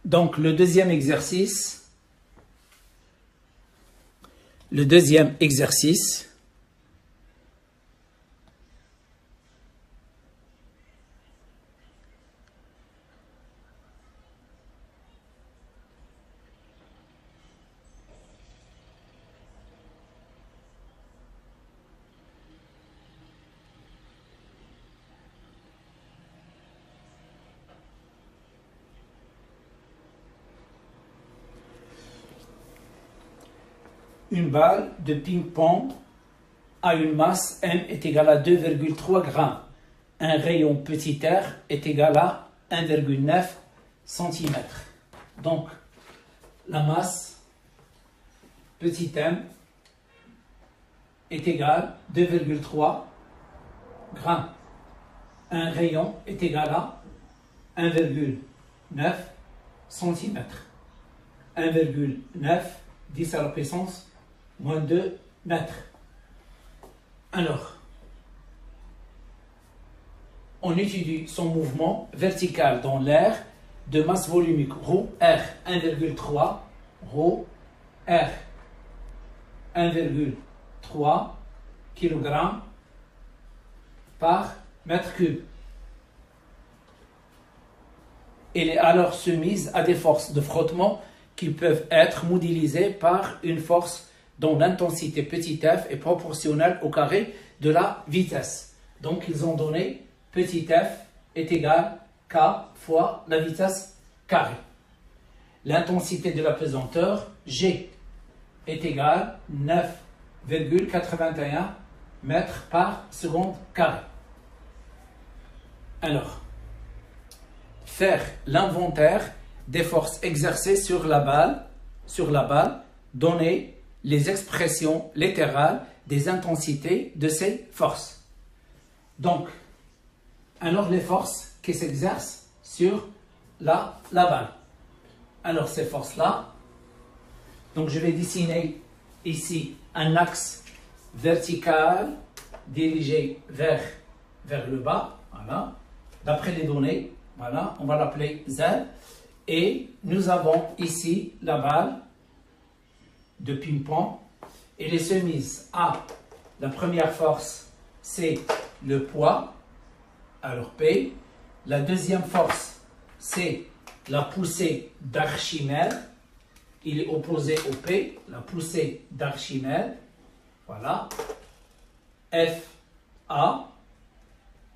Donc le deuxième exercice, « Une balle de ping-pong a une masse M est égale à 2,3 grammes. Un rayon petit r est égal à 1,9 cm. Donc, la masse petit m est égale à 2,3 grammes. Un rayon est égal à 1,9 cm. 1,9 10 à la puissance moins 2 mètres. Alors, on étudie son mouvement vertical dans l'air de masse volumique ρ R 1,3 ρ R 1,3 kg par mètre cube. Elle est alors soumise à des forces de frottement qui peuvent être modélisées par une force dont l'intensité petit f est proportionnelle au carré de la vitesse. Donc, ils ont donné petit f est égal k fois la vitesse carrée. L'intensité de la pesanteur, G, est égale à 9,81 mètres par seconde carré. Alors, faire l'inventaire des forces exercées sur la balle, donner les expressions littérales des intensités de ces forces. Donc, alors les forces qui s'exercent sur la balle. Alors ces forces-là, donc je vais dessiner ici un axe vertical dirigé vers le bas, voilà, d'après les données, voilà, on va l'appeler Z, et nous avons ici la balle de ping-pong, et les soumises à la première force, c'est le poids, alors P. La deuxième force, c'est la poussée d'Archimède, il est opposé au P, la poussée d'Archimède, voilà, FA,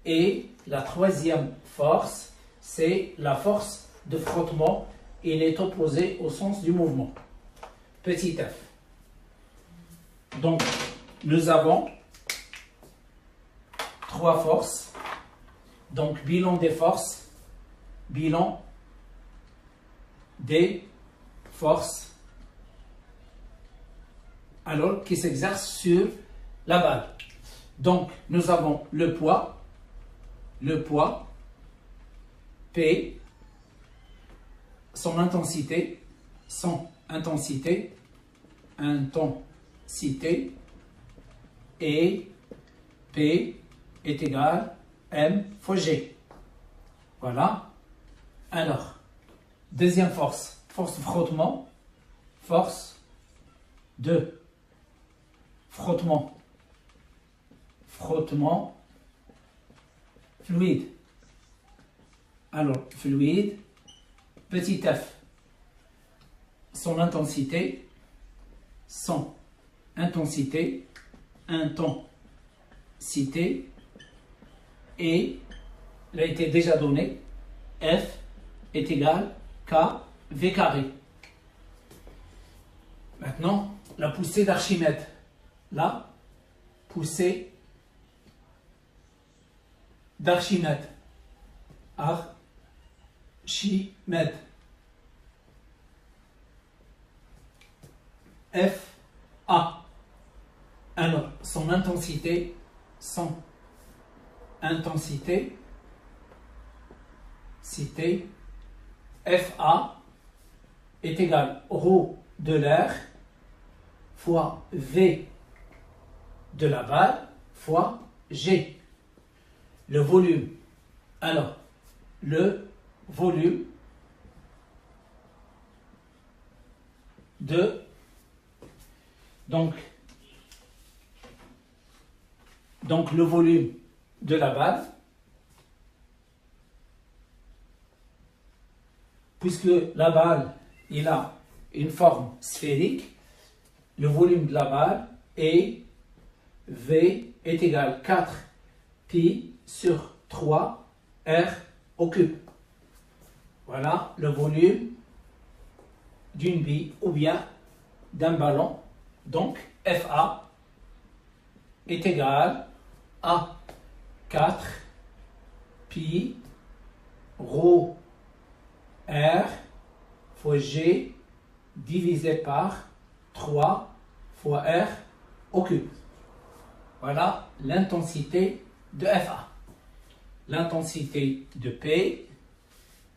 et la troisième force, c'est la force de frottement, il est opposé au sens du mouvement. Petit f. Donc, nous avons trois forces. Donc, bilan des forces. Bilan des forces. Alors, qui s'exercent sur la balle. Donc, nous avons le poids, P, son intensité, et P est égal à M fois G. Voilà. Alors, deuxième force, force de frottement, force de frottement, fluide. Alors, fluide, petit f, son intensité, et il a été déjà donné, F est égal à KV carré. Maintenant, la poussée d'Archimède. La poussée d'Archimède. Archimède. FA. Alors, son intensité, FA est égal ρ de l'air fois V de la balle fois G. Le volume. Alors, le volume de donc le volume de la balle, puisque la balle il a une forme sphérique, le volume de la balle est V est égal à 4 pi sur 3 R au cube. Voilà le volume d'une bille ou bien d'un ballon. Donc FA est égal à 4 pi rho R fois G divisé par 3 fois R au cube. Voilà l'intensité de FA. L'intensité de P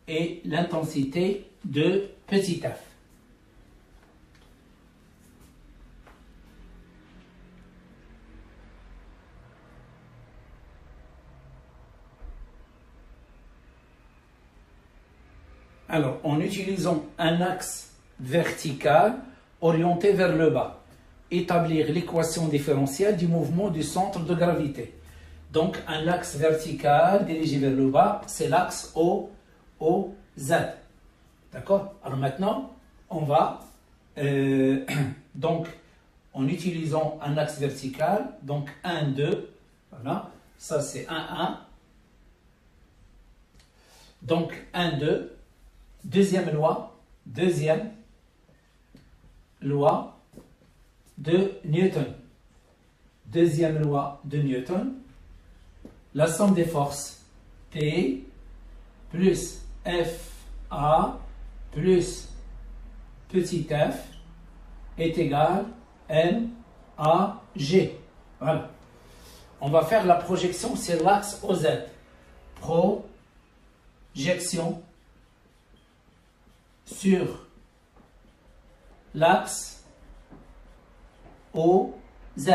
et l'intensité de petit f. Alors, en utilisant un axe vertical orienté vers le bas, établir l'équation différentielle du mouvement du centre de gravité. Donc, un axe vertical dirigé vers le bas, c'est l'axe OZ. D'accord? Alors maintenant, on va, donc, en utilisant un axe vertical, donc 1, 2, voilà, ça c'est 1, 1. Donc, 1, 2. Deuxième loi de Newton. Deuxième loi de Newton, la somme des forces P plus FA plus petit f est égal à MAG. Voilà. On va faire la projection sur l'axe OZ. Projection sur l'axe OZ.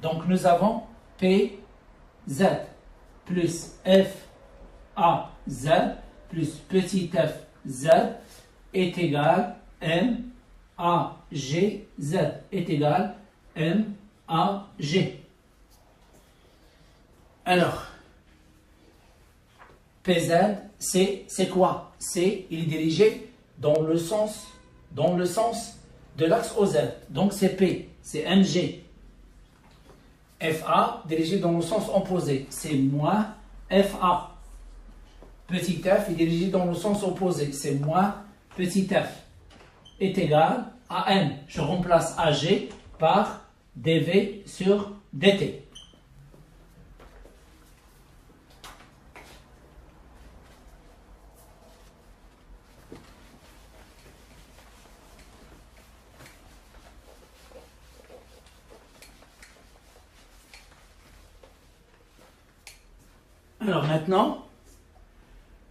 Donc nous avons PZ plus FAZ plus petit fz est égal MAGZ est égal MAG. Alors, PZ, c'est quoi? Il est dirigé dans le sens de l'axe OZ. Donc c'est P, c'est MG. FA, dirigé dans le sens opposé, c'est moins FA. Petit f est dirigé dans le sens opposé, c'est moins petit f. Est égal à M. Je remplace AG par dV sur dt. Alors maintenant,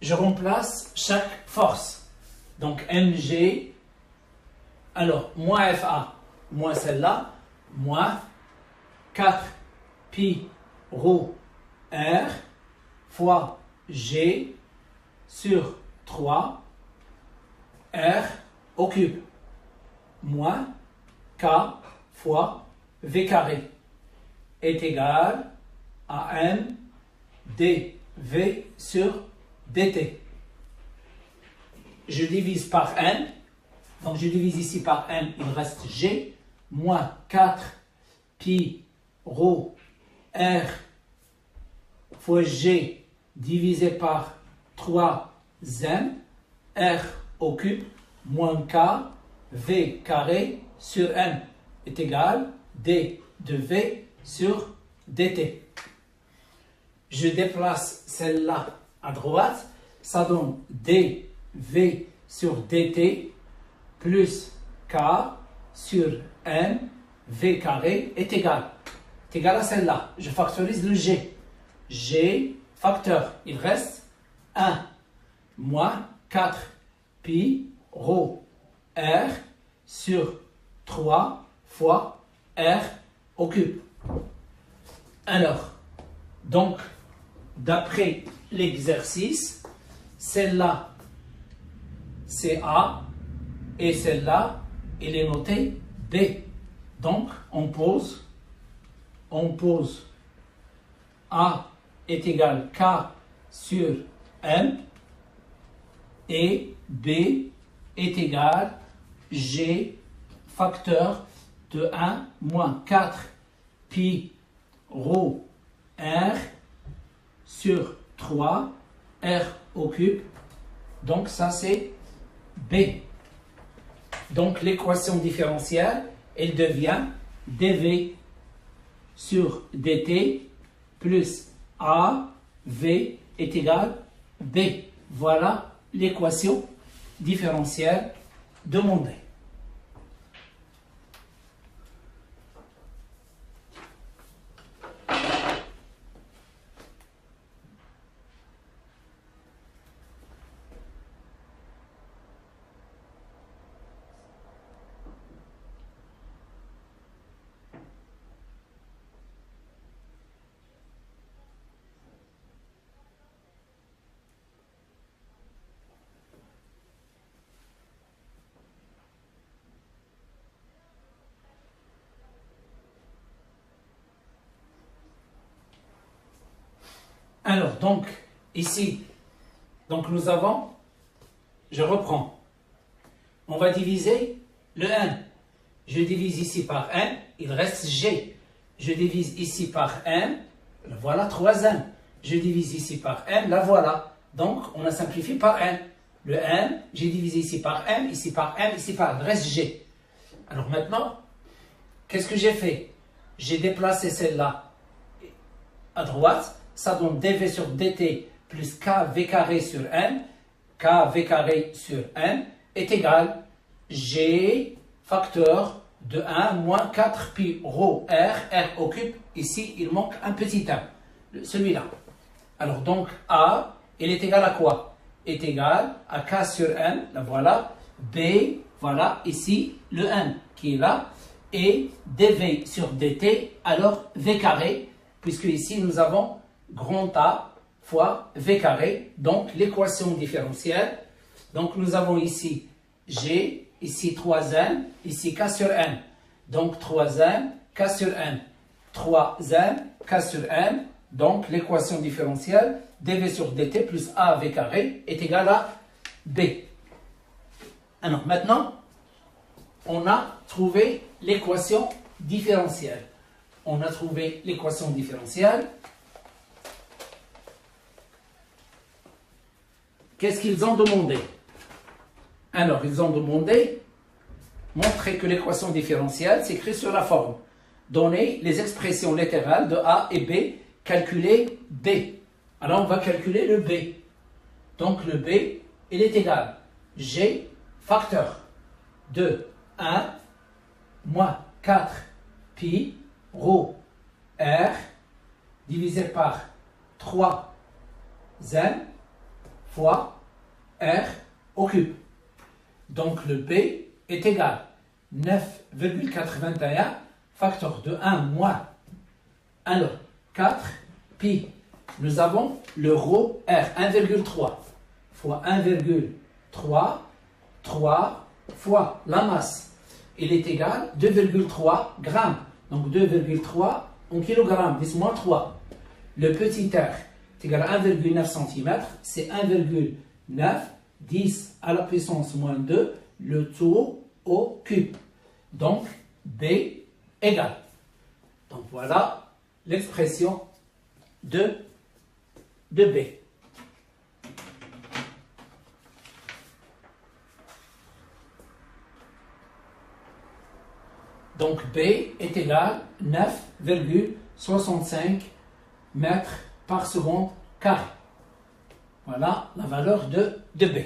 je remplace chaque force. Donc mg, alors moins fa, moins celle-là, moins 4 pi rho r fois g sur 3 r au cube, moins k fois v carré est égal à m dv sur dt. Je divise par n, donc je divise ici par n, il reste g, moins 4 pi rho r fois g divisé par 3m r au cube, moins k v carré sur n est égal d de v sur dt. Je déplace celle-là à droite, ça donne dv sur dt plus k sur m v carré est égal à celle-là. Je factorise le g. G facteur, il reste 1 moins 4 pi rho r sur 3 fois r au cube. Alors, donc, d'après l'exercice, celle-là, c'est A, et celle-là, elle est notée B. Donc, on pose A est égal K sur M et B est égal G facteur de 1 moins 4 pi rho R sur 3 R au cube. Donc ça c'est B. Donc l'équation différentielle, elle devient dV sur dt plus AV est égal B. Voilà l'équation différentielle demandée. Alors, donc, ici, donc nous avons, je reprends, on va diviser le n. Je divise ici par n, il reste g. Je divise ici par n, voilà 3n. Je divise ici par n, la voilà. Donc, on a simplifié par n. Le n, j'ai divisé ici par m, ici par m, ici par n, il reste g. Alors maintenant, qu'est-ce que j'ai fait? J'ai déplacé celle-là à droite. Ça donne dv sur dt plus kv carré sur n. Kv carré sur n est égal g facteur de 1 moins 4 pi rho r au cube. Ici, il manque un petit 1, celui-là. Alors donc, A, il est égal à quoi? Est égal à k sur n, la voilà. B, voilà, ici, le n qui est là. Et dv sur dt, alors v carré, puisque ici, nous avons grand A fois V carré, donc l'équation différentielle. Donc nous avons ici G, ici 3N, ici K sur N. Donc 3N, K sur N. 3N, K sur N. Donc l'équation différentielle dV sur dt plus AV carré est égale à B. Alors maintenant, on a trouvé l'équation différentielle. On a trouvé l'équation différentielle. Qu'est-ce qu'ils ont demandé? Alors, ils ont demandé montrer que l'équation différentielle s'écrit sur la forme. Donner les expressions littérales de A et B, calculer B. Alors, on va calculer le B. Donc, le B, il est égal G facteur de 1 moins 4 pi rho R divisé par 3 n fois R au cube. Donc le B est égal 9,81 facteur de 1 moins. Alors 4 pi. Nous avons le rho R 1,3 fois 1,3 3 fois la masse. Il est égal 2,3 grammes. Donc 2,3 en kilogrammes, 10 moins 3. Le petit r est égal à 1,9 cm, c'est 1,9, 10 à la puissance moins 2, le tout au cube. Donc B égale. Donc voilà l'expression de B. Donc B est égal à 9,65 mètres par seconde carré. Voilà la valeur de B.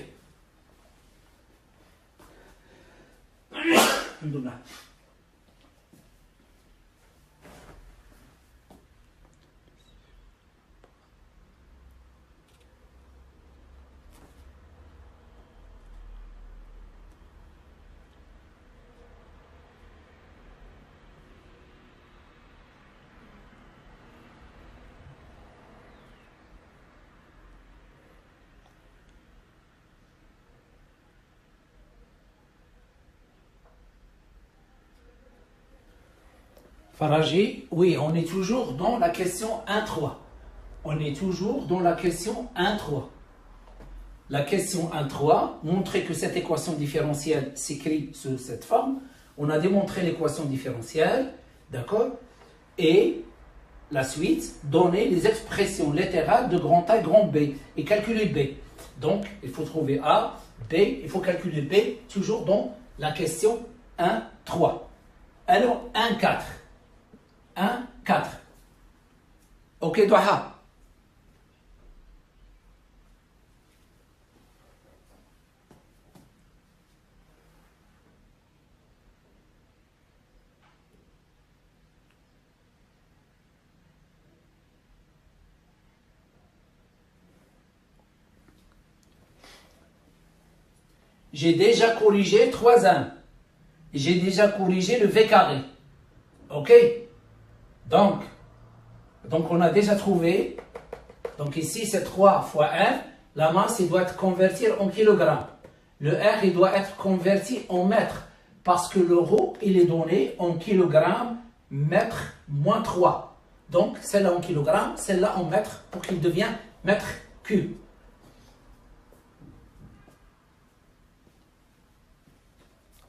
Faraji, oui, on est toujours dans la question 1-3. On est toujours dans la question 1-3. La question 1-3, montrer que cette équation différentielle s'écrit sous cette forme. On a démontré l'équation différentielle, d'accord? Et la suite, donner les expressions littérales de grand A et grand B et calculer B. Donc, il faut trouver A, B, il faut calculer B, toujours dans la question 1-3. Alors, 1-4. 1-4. Ok, Doha. J'ai déjà corrigé 3-1. J'ai déjà corrigé le V carré. Ok? Donc, on a déjà trouvé. Donc ici, c'est 3 fois R. La masse, il doit être convertie en kilogrammes. Le R, il doit être converti en mètres. Parce que le ρ, il est donné en kilogrammes, mètre, moins 3. Donc, celle-là en kilogrammes, celle-là en mètres, pour qu'il devienne mètre cube.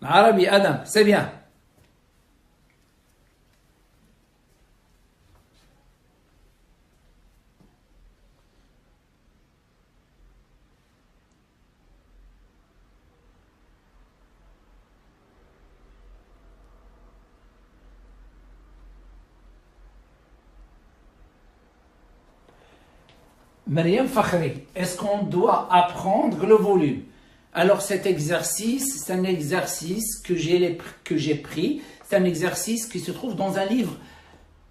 L'arabe, Adam, c'est bien. Mariam Fakhri, est-ce qu'on doit apprendre le volume? Alors cet exercice, c'est un exercice que j'ai pris, c'est un exercice qui se trouve dans un livre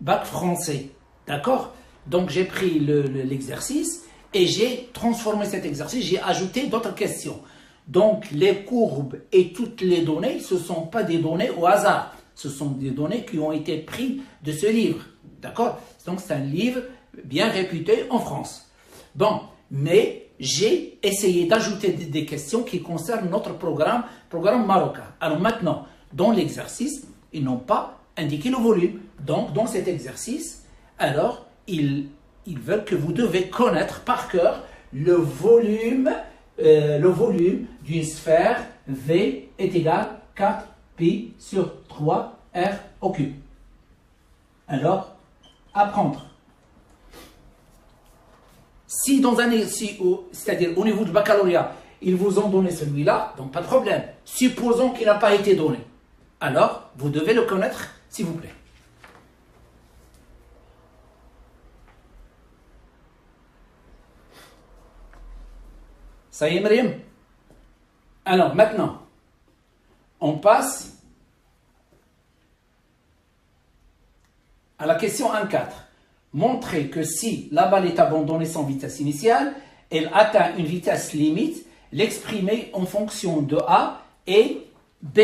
bac français, d'accord? Donc j'ai pris l'exercice et j'ai transformé cet exercice, j'ai ajouté d'autres questions. Donc les courbes et toutes les données, ce ne sont pas des données au hasard, ce sont des données qui ont été prises de ce livre, d'accord? Donc c'est un livre bien réputé en France. Bon, mais j'ai essayé d'ajouter des questions qui concernent notre programme marocain. Alors maintenant, dans l'exercice, ils n'ont pas indiqué le volume. Donc, dans cet exercice, alors, ils veulent que vous devez connaître par cœur le volume d'une sphère V est égal à 4 pi sur 3 R au cube. Alors, apprendre. Si c'est-à-dire au niveau du baccalauréat, ils vous ont donné celui-là, donc pas de problème. Supposons qu'il n'a pas été donné. Alors, vous devez le connaître, s'il vous plaît. Ça y est, Myriam? Alors, maintenant, on passe à la question 1.4. Montrer que si la balle est abandonnée sans vitesse initiale, elle atteint une vitesse limite, l'exprimer en fonction de A et B.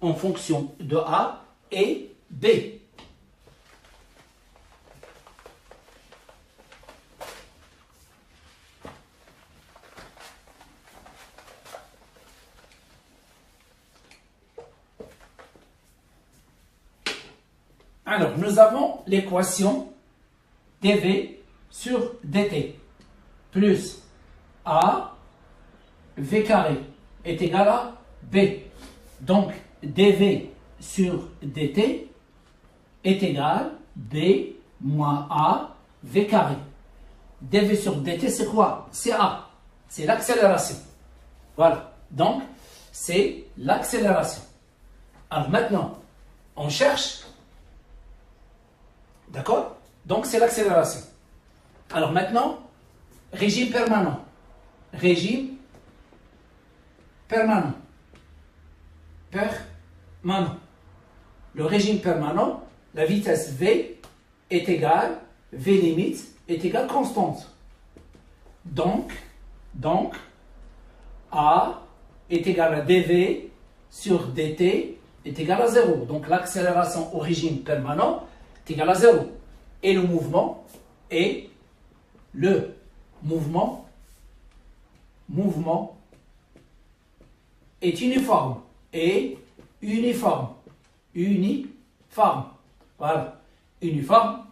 En fonction de A et B. Alors, nous avons l'équation dV sur dt plus A V carré est égal à B. Donc, dV sur dt est égal à B moins A V carré. dV sur dt, c'est quoi? C'est A. C'est l'accélération. Voilà. Donc, c'est l'accélération. Alors maintenant, on cherche. D'accord? Donc, c'est l'accélération. Alors maintenant, régime permanent. Régime permanent. Permanent. Le régime permanent, la vitesse V est égale, V limite est égale constante. Donc, A est égal à dV sur dt est égal à 0. Donc, l'accélération au régime permanent est égal à 0. Et le mouvement est est uniforme. Et uniforme. Voilà, uniforme.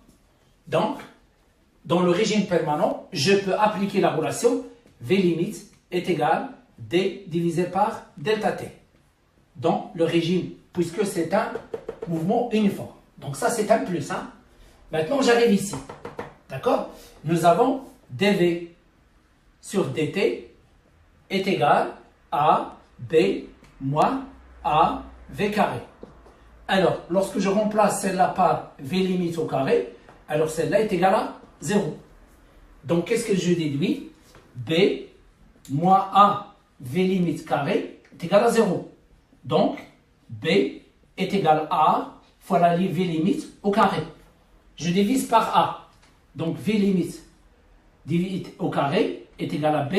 Donc, dans le régime permanent, je peux appliquer la relation V limite est égal D divisé par delta T. Dans le régime, puisque c'est un mouvement uniforme. Donc ça, c'est un plus. Hein. Maintenant, j'arrive ici. D'accord? Nous avons dV sur dt est égal à B moins A V carré. Alors, lorsque je remplace celle-là par V limite au carré, alors celle-là est égale à 0. Donc, qu'est-ce que je déduis? B moins A V limite carré est égal à 0. Donc, B est égal à A fois la V limite au carré. Je divise par A. Donc, V limite divisé au carré est égal à B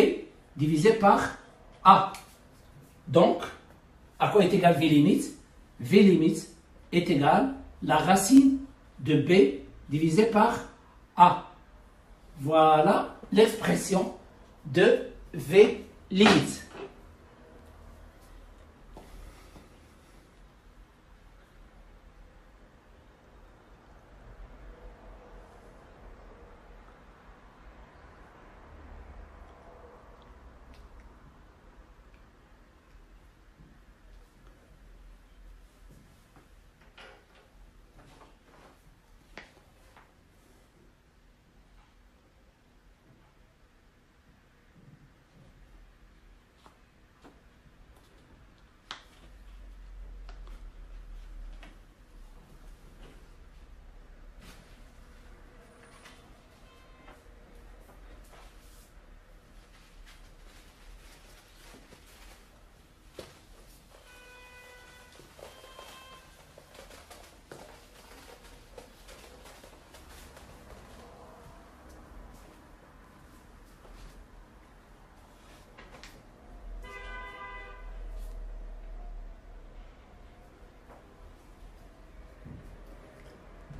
divisé par A. Donc, à quoi est égal V limite? V limite est égal la racine de B divisé par A. Voilà l'expression de V limite.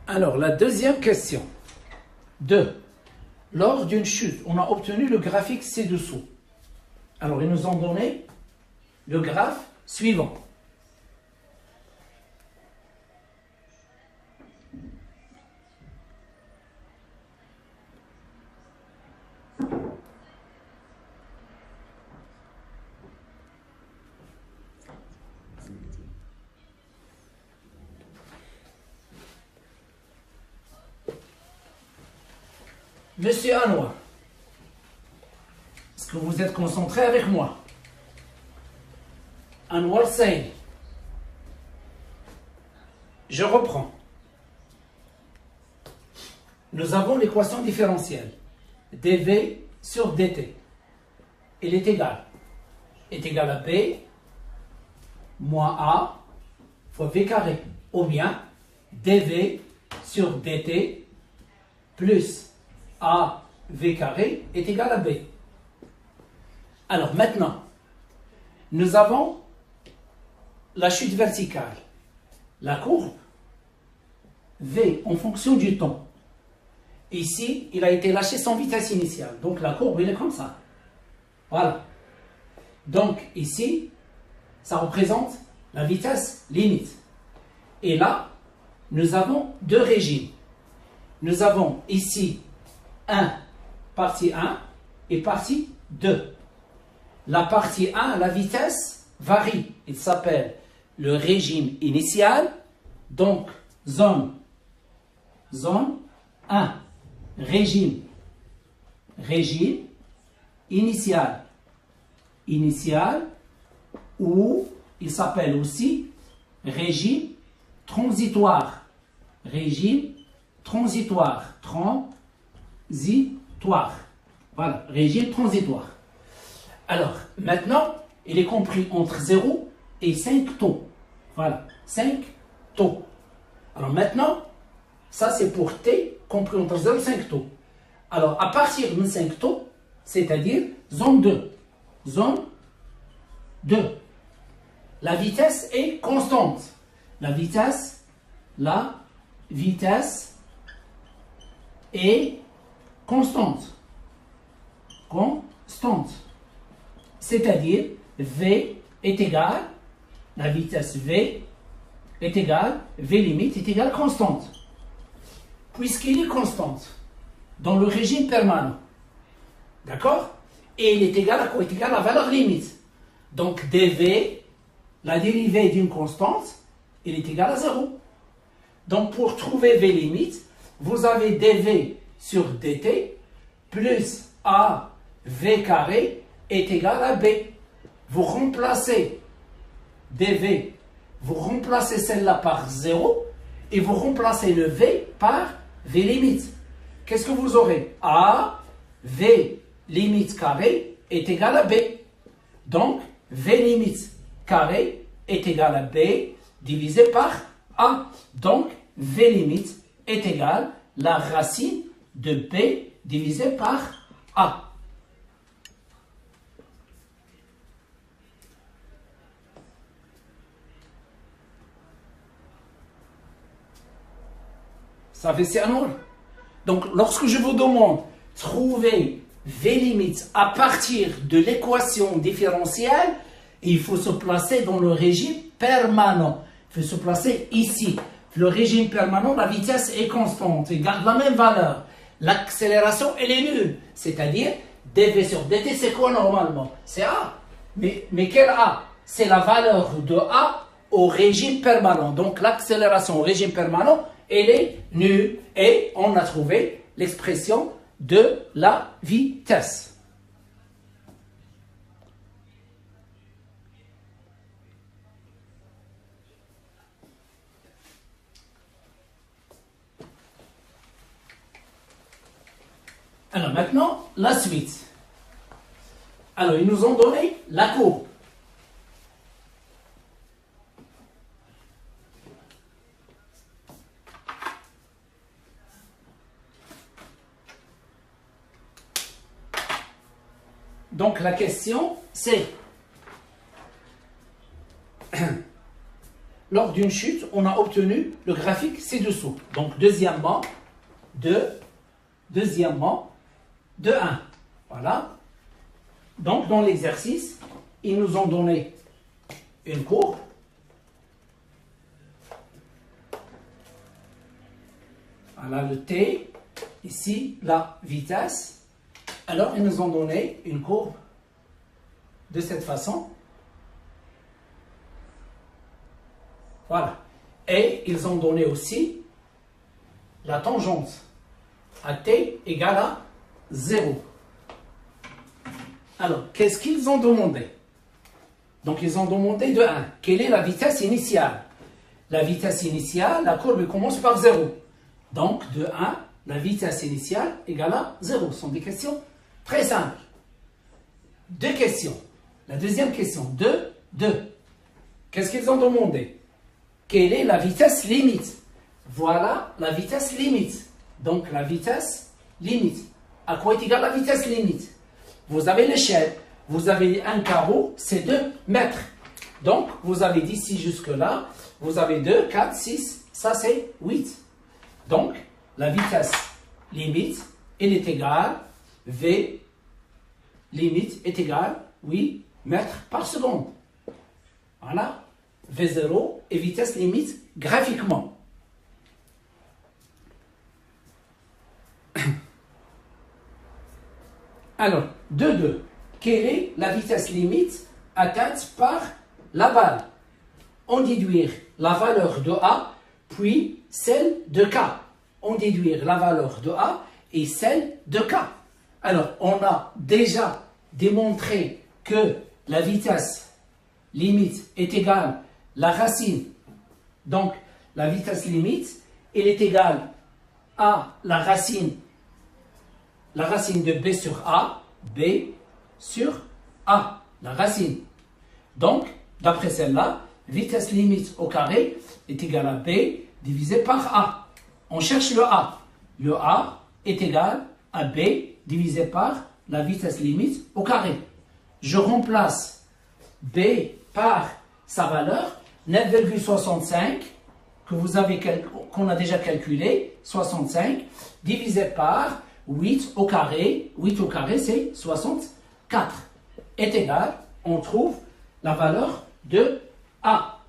Alors, la deuxième question. 2. Lors d'une chute, on a obtenu le graphique ci-dessous. Alors, ils nous ont donné le graphe suivant. Monsieur Anouar, est-ce que vous êtes concentré avec moi? Anouar Saïd. Je reprends. Nous avons l'équation différentielle. dV sur dt. Elle est égale à B moins A fois V carré. Ou bien dV sur dt plus A V carré est égal à B. Alors maintenant, nous avons la chute verticale, la courbe V en fonction du temps. Ici, il a été lâché sans vitesse initiale. Donc la courbe, elle est comme ça. Voilà. Donc ici, ça représente la vitesse limite. Et là, nous avons deux régimes. Nous avons ici partie 1 et partie 2. La partie 1, la vitesse varie. Il s'appelle le régime initial. Donc, zone 1. Régime initial. Ou il s'appelle aussi régime transitoire. Voilà, régime transitoire. Alors, maintenant, il est compris entre 0 et 5 taux. Voilà, 5 taux. Alors maintenant, ça c'est pour T compris entre 0 et 5 taux. Alors, à partir de 5 taux, c'est-à-dire zone 2. Zone 2. La vitesse est constante. La vitesse est constante. C'est-à-dire V est égal, la vitesse V est égale, V limite est égale constante. puisqu'il est constante dans le régime permanent. D'accord? Et il est égal à quoi? Il est égal à la valeur limite. Donc dv, la dérivée d'une constante, il est égal à 0. Donc pour trouver v limite, vous avez dv sur dt plus a v carré est égal à b. Vous remplacez dv, vous remplacez celle-là par 0 et vous remplacez le v par v limite. Qu'est-ce que vous aurez? A v limite carré est égal à b. Donc v limite carré est égal à b divisé par a. Donc v limite est égal à la racine de b divisé par a. Ça fait c'est un. Donc lorsque je vous demande trouver v limite à partir de l'équation différentielle, il faut se placer dans le régime permanent. Il faut se placer ici. Le régime permanent, la vitesse est constante, il garde la même valeur. L'accélération, elle est nulle. C'est-à-dire, dv sur dt, c'est quoi normalement? C'est a. Mais quel a? C'est la valeur de a au régime permanent. Donc l'accélération au régime permanent, elle est nulle. Et on a trouvé l'expression de la vitesse. Alors maintenant, la suite. Alors, ils nous ont donné la courbe. Donc la question, c'est, lors d'une chute, on a obtenu le graphique ci-dessous. Donc deuxièmement, de 1. Voilà. Donc dans l'exercice, ils nous ont donné une courbe. Voilà le t, ici la vitesse. Alors, ils nous ont donné une courbe de cette façon. Voilà. Et ils ont donné aussi la tangente à t égale à 0. Alors, qu'est-ce qu'ils ont demandé? Donc, ils ont demandé de 1. Quelle est la vitesse initiale? La vitesse initiale, la courbe commence par 0. Donc, de 1, la vitesse initiale égale à 0. Ce sont des questions très simple. Deux questions. La deuxième question, 2. Qu'est-ce qu'ils ont demandé? Quelle est la vitesse limite? Voilà la vitesse limite. Donc la vitesse limite. À quoi est égale la vitesse limite? Vous avez l'échelle. Vous avez un carreau, c'est 2 mètres. Donc vous avez d'ici jusque-là, vous avez 2, 4, 6, ça c'est 8. Donc la vitesse limite, elle est égale V limite est égale 8 mètres par seconde. Voilà. V0 et vitesse limite graphiquement. Alors, 2. Quelle est la vitesse limite atteinte par la balle? On déduire la valeur de A, puis celle de K. On déduire la valeur de A et celle de K. Alors, on a déjà démontré que la vitesse limite est égale à la racine. Donc, la vitesse limite, elle est égale à la racine de B sur A, B sur A, la racine. Donc, d'après celle-là, vitesse limite au carré est égale à B divisé par A. On cherche le A. Le A est égal à B divisé par la vitesse limite au carré. Je remplace B par sa valeur, 9,65, qu'on a déjà calculé, 65, divisé par 8 au carré. 8 au carré, c'est 64. Est égal, on trouve la valeur de A.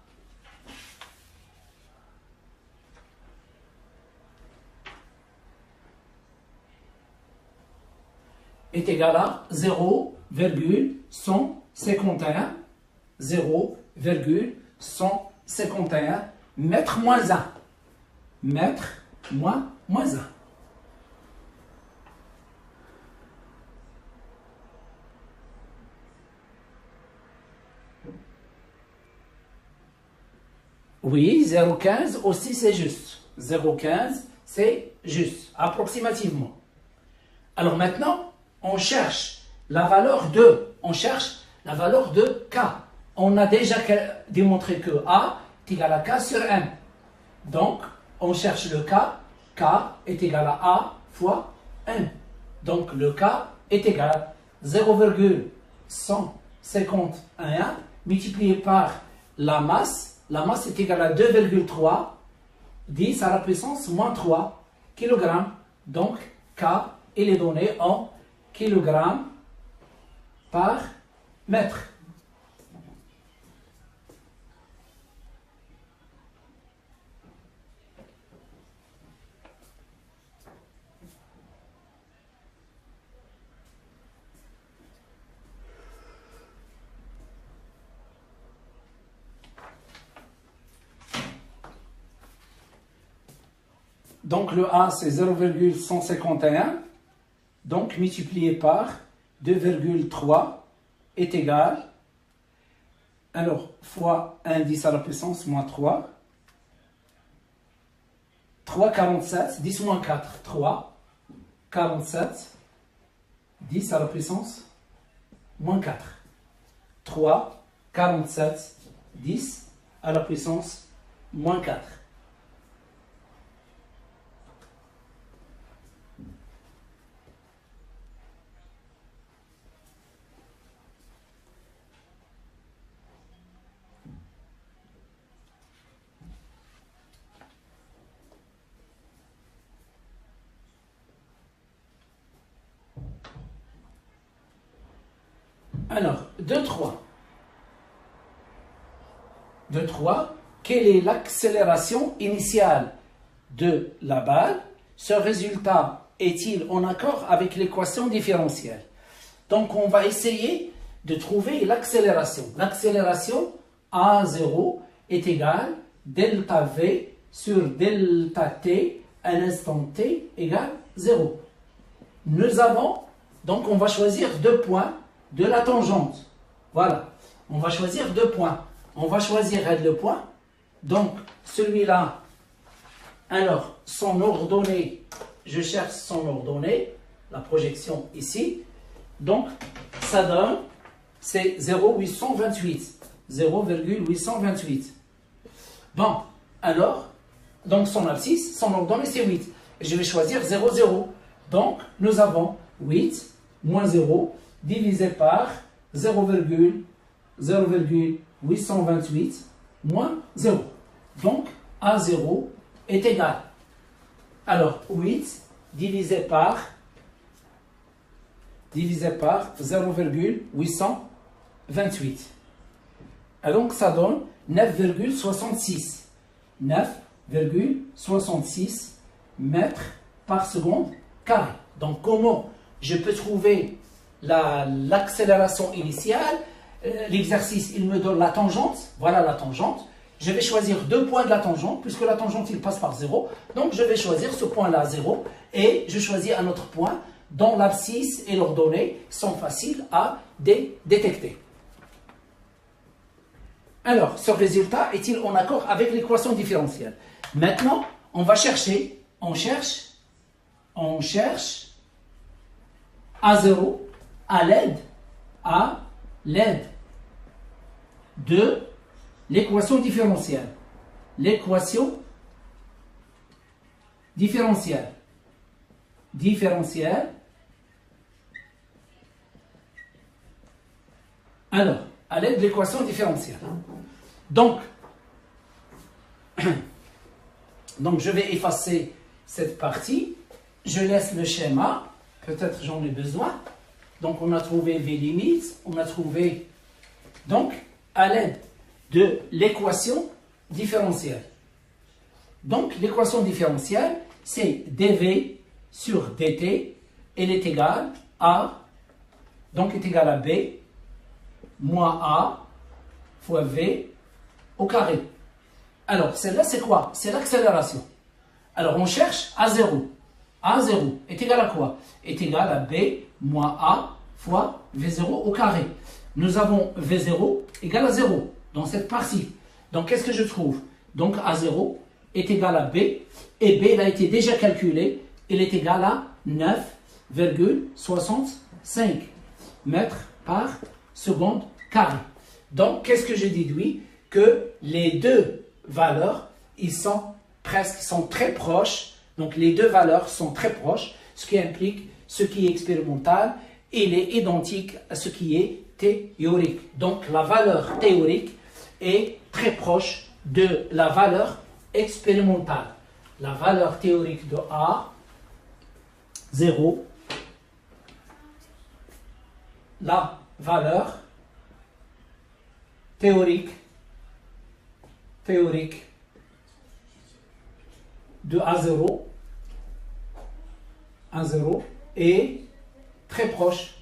est égal à 0,151 mètres moins 1. Mètre moins 1. Oui, 0,15 aussi c'est juste. 0,15 c'est juste, approximativement. Alors maintenant, on cherche la valeur de, K. On a déjà démontré que A est égal à K sur M. Donc, on cherche le K. K est égal à A fois M. Donc, le K est égal à 0,151 multiplié par la masse. La masse est égale à 2,3, 10 à la puissance moins 3 kg. Donc, K, il est donné en kg par mètre. Donc le A c'est 0,151, donc multiplié par 2,3 est égal, alors fois 1 10 à la puissance moins 3, 3,47, 10 moins 4, 3, 47, 10 à la puissance moins 4, 3, 47, 10 à la puissance moins 4. Alors, 2,3. 2,3. Quelle est l'accélération initiale de la balle? Ce résultat est-il en accord avec l'équation différentielle? Donc, on va essayer de trouver l'accélération. L'accélération A0 est égale delta V sur delta T à l'instant T égale 0. Nous avons, donc on va choisir 2 points de la tangente. Voilà, on va choisir 2 points. On va choisir le point. Donc, celui-là, alors, son ordonnée, je cherche son ordonnée, la projection ici. Donc, ça donne, c'est 0,828. 0,828. Bon, alors, donc son abscisse, son ordonnée, c'est 8. Et je vais choisir 0, 0. Donc, nous avons 8 moins 0 divisé par 0,828 moins 0. Donc, A0 est égal. Alors, 8 divisé par 0,828. Et donc, ça donne 9,66. 9,66 mètres par seconde carré. Donc, comment je peux trouver l'accélération initiale? L'exercice, il me donne la tangente. Voilà la tangente. Je vais choisir 2 points de la tangente, puisque la tangente, il passe par 0. Donc, je vais choisir ce point-là, 0. Et je choisis un autre point dont l'abscisse et l'ordonnée sont faciles à détecter. Alors, ce résultat est-il en accord avec l'équation différentielle? Maintenant, on va chercher, on cherche A0 à l'aide de l'équation différentielle. L'équation différentielle. Alors, à l'aide de l'équation différentielle. Donc, je vais effacer cette partie. Je laisse le schéma. Peut-être j'en ai besoin. Donc, on a trouvé V limites. On a trouvé, donc, à l'aide de l'équation différentielle. Donc, l'équation différentielle, c'est dV sur dt. Elle est égale à donc est égal à B moins A fois V au carré. Alors, celle-là, c'est quoi? C'est l'accélération. Alors, on cherche A0. A0 est égal à quoi? Est égal à B moins A fois V0 au carré. Nous avons V0 égale à 0 dans cette partie. Donc, qu'est-ce que je trouve? Donc, A0 est égal à B. Et B, il a été déjà calculé. Il est égal à 9,65 mètres par seconde carré. Donc, qu'est-ce que je déduis? Que les deux valeurs, ils sont très proches. Donc, les deux valeurs sont très proches, ce qui implique ce qui est expérimental, il est identique à ce qui est théorique. Donc, la valeur théorique est très proche de la valeur expérimentale. La valeur théorique de A, 0. La valeur théorique de A0 est très proche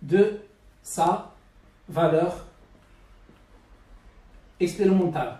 de sa valeur expérimentale.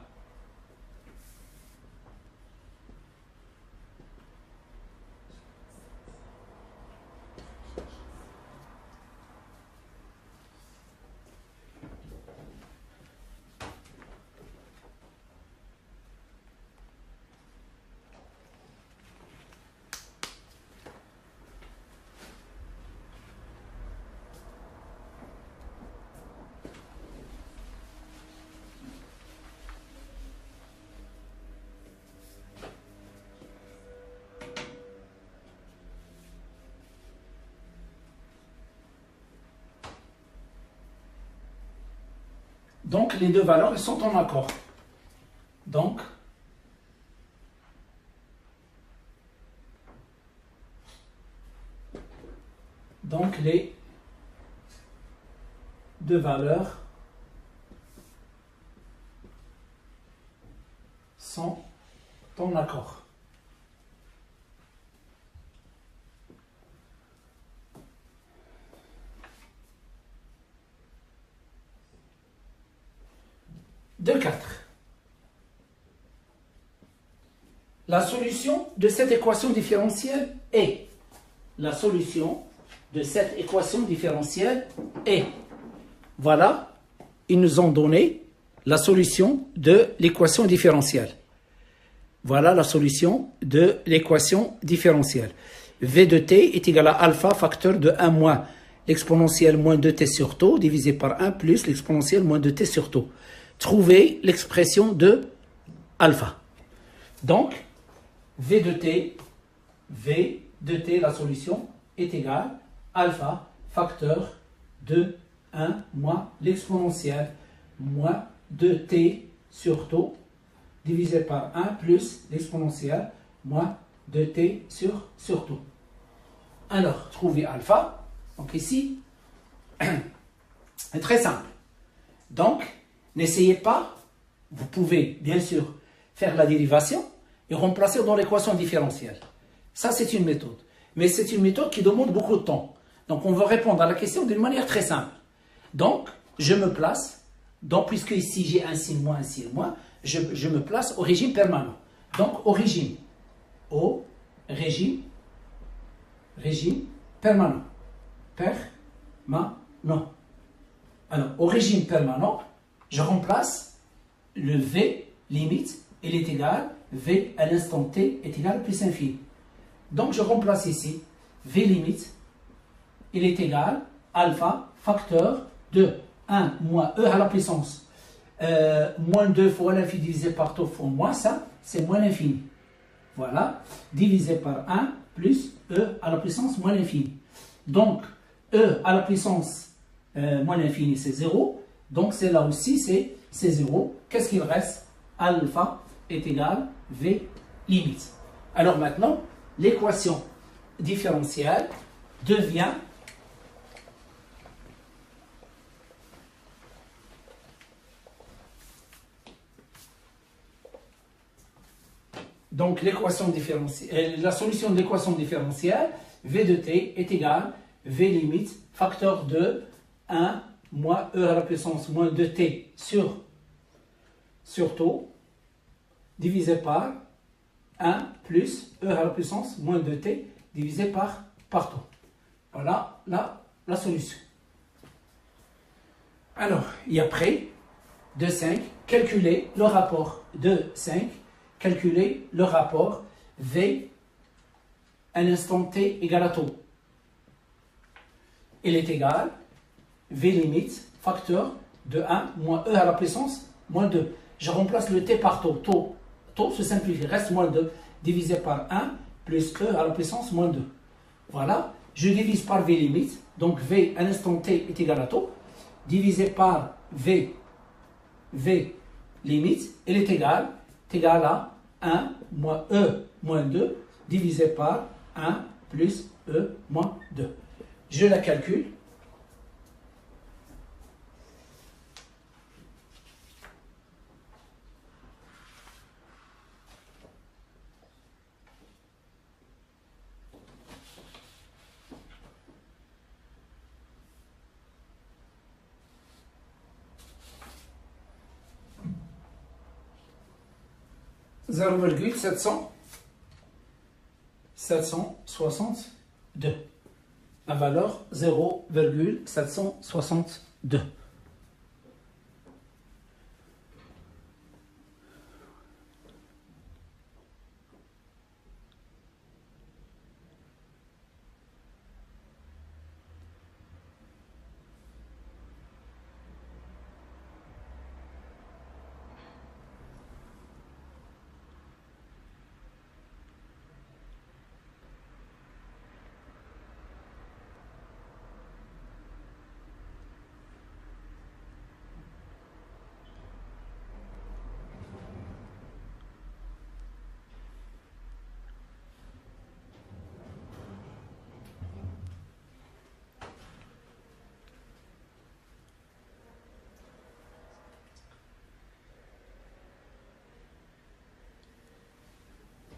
Donc, les deux valeurs sont en accord. Donc, les deux valeurs sont en accord. De 4. La solution de cette équation différentielle est. La solution de cette équation différentielle est. Voilà, ils nous ont donné la solution de l'équation différentielle. Voilà la solution de l'équation différentielle. V de t est égal à alpha facteur de 1 moins l'exponentielle moins 2t sur tau divisé par 1 plus l'exponentielle moins 2t sur tau. Trouvez l'expression de alpha. Donc, V de t, la solution, est égale à alpha facteur de 1 moins l'exponentielle moins 2t sur tau divisé par 1 plus l'exponentielle moins 2t sur tau. Alors, trouver alpha. Donc ici, c'est très simple. Donc, n'essayez pas, vous pouvez bien sûr faire la dérivation et remplacer dans l'équation différentielle. Ça, c'est une méthode. Mais c'est une méthode qui demande beaucoup de temps. Donc, on va répondre à la question d'une manière très simple. Donc, je me place, donc puisque ici j'ai un signe moins, je me place au régime permanent. Donc, au régime permanent. Alors, au régime permanent, je remplace le V limite, il est égal, V à l'instant t est égal à plus infini. Donc, je remplace ici V limite, il est égal alpha facteur de 1 moins E à la puissance moins 2 fois l'infini divisé par tau fois moins ça, c'est moins l'infini. Voilà, divisé par 1 plus E à la puissance moins l'infini. Donc, E à la puissance moins l'infini, c'est 0. Donc, c'est là aussi, c'est 0. Qu'est-ce qu'il reste? Alpha est égal V limite. Alors maintenant, l'équation différentielle devient Donc l'équation différentielle, la solution de l'équation différentielle, V de t est égal V limite facteur de 1 moins e à la puissance moins 2t sur taux divisé par 1 plus e à la puissance moins 2t divisé par taux. Voilà la solution. Alors, et après, de 5, calculer le rapport de 5, calculer le rapport V un instant t égale à taux. Il est égal V limite facteur de 1 moins e à la puissance moins 2. Je remplace le t par taux. Taux se simplifie, reste moins 2 divisé par 1 plus e à la puissance moins 2. Voilà, je divise par V limite, donc V un instant t est égal à taux, divisé par V limite, il est égal à 1 moins e moins 2 divisé par 1 plus e moins 2. Je la calcule. Zéro virgule 762. La valeur 0,762.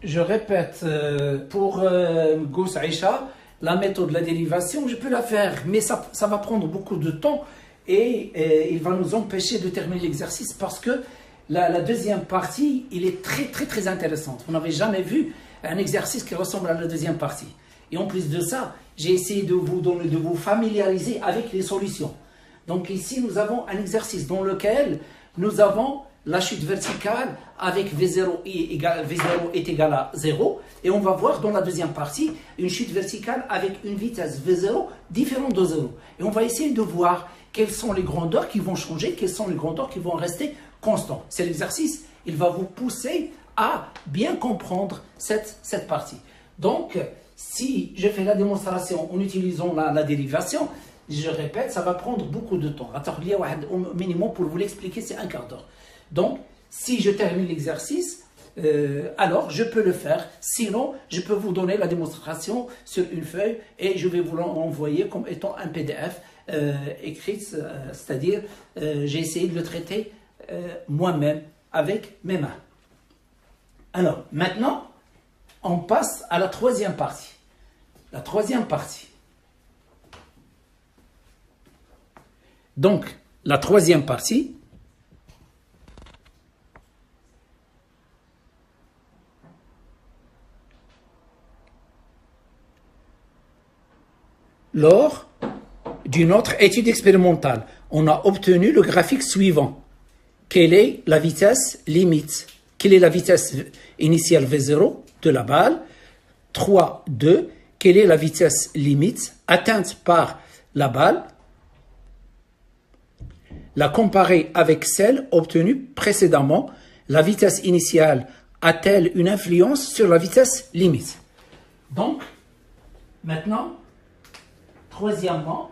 Je répète, pour Gous Aïcha, la méthode de la dérivation, je peux la faire, mais ça va prendre beaucoup de temps et il va nous empêcher de terminer l'exercice parce que la deuxième partie, il est très intéressante. Vous n'avez jamais vu un exercice qui ressemble à la deuxième partie. Et en plus de ça, j'ai essayé de vous familiariser avec les solutions. Donc ici, nous avons un exercice dans lequel nous avons la chute verticale avec V0 est égal à 0. Et on va voir dans la deuxième partie une chute verticale avec une vitesse V0 différente de 0. Et on va essayer de voir quelles sont les grandeurs qui vont changer, quelles sont les grandeurs qui vont rester constantes. C'est l'exercice, il va vous pousser à bien comprendre cette partie. Donc, si je fais la démonstration en utilisant la dérivation, je répète, ça va prendre beaucoup de temps. Au minimum, pour vous l'expliquer, c'est un quart d'heure. Donc, si je termine l'exercice, alors je peux le faire. Sinon, je peux vous donner la démonstration sur une feuille et je vais vous l'envoyer comme étant un PDF écrit, c'est-à-dire j'ai essayé de le traiter moi-même avec mes mains. Alors, maintenant, on passe à la troisième partie. La troisième partie. Donc, la troisième partie, lors d'une autre étude expérimentale, on a obtenu le graphique suivant. Quelle est la vitesse limite? Quelle est la vitesse initiale V0 de la balle? 3, 2. Quelle est la vitesse limite atteinte par la balle? La comparer avec celle obtenue précédemment. La vitesse initiale a-t-elle une influence sur la vitesse limite? Donc, maintenant, troisièmement,